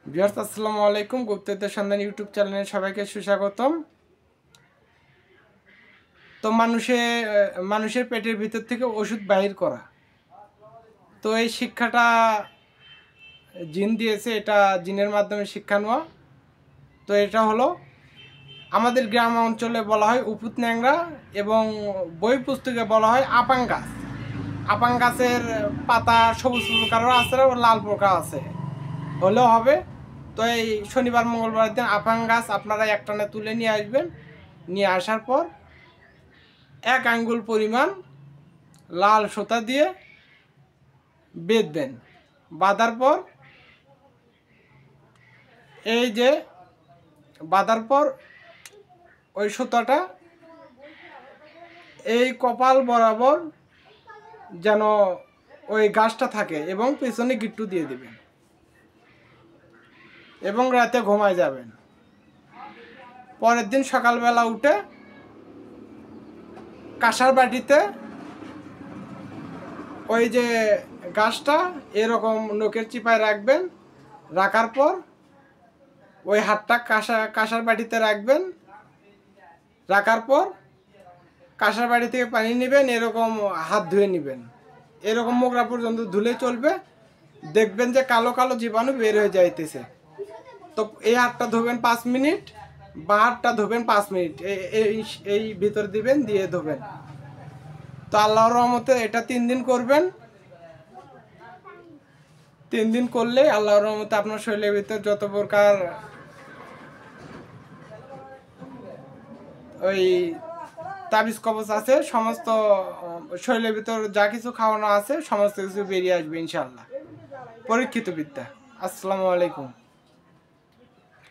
Viewers আসসালামু আলাইকুম। গুপ্তদের সন্ধান ইউটিউব চ্যানেলে সবাইকে সুস্বাগতম। তো মানুষের পেটের ভিতর থেকে ওষুধ বাহির করা, তো এই শিক্ষাটা জিন দিয়েছে। এটা জিনের মাধ্যমে শিক্ষা নেওয়া। তো এটা হলো আমাদের গ্রাম অঞ্চলে বলা হয় উপুত ন্যাংরা, এবং বই পুস্তকে বলা হয় আপাং গাছ। আপাং গাছের পাতা সবুজ প্রকারও আছে, লাল প্রকার আছে, হলেও হবে। তো এই শনিবার মঙ্গলবার দিন আপাং গাছ আপনারা একটানে তুলে নিয়ে আসবেন। নিয়ে আসার পর 1 আঙ্গুল পরিমাণ লাল সুতা দিয়ে বেঁধবেন। বাঁধার পর বাঁধার পর ওই সুতাটা এই কপাল বরাবর যেন ওই গাছটা থাকে, এবং পেছনে গিট্টু দিয়ে দিবেন, এবং রাতে ঘুমায় যাবেন। পরের দিন সকালবেলা উঠে কাঁসার বাটিতে ওই যে গাছটা এরকম নখের চিপায় রাখবেন। রাখার পর ওই হাতটা কাঁসার বাটিতে রাখবেন। রাখার পর কাঁসার বাটি থেকে পানি নেবেন, এরকম হাত ধুয়ে নেবেন। এরকম মোগরা পর্যন্ত ধুলে চলবে। দেখবেন যে কালো কালো জীবাণু বের হয়ে যাইতেছে। তো এই হাতটা ধোবেন 5 মিনিট, বা হাতটা ধোবেন 5 মিনিট, এই ভিতর দিবেন, দিয়ে ধোবেন। তো আল্লাহর রহমতে এটা 3 দিন করবেন। 3 দিন করলে আল্লাহর রহমতে আপনার শরীরের ভিতর যত প্রকার ওই তাবিজ কবচ আছে, সমস্ত শরীরের ভিতর যা কিছু খাওয়ানো আছে সমস্ত কিছু বেরিয়ে আসবে ইনশাআল্লাহ। পরীক্ষিত বিদ্যা। আসসালামু আলাইকুম।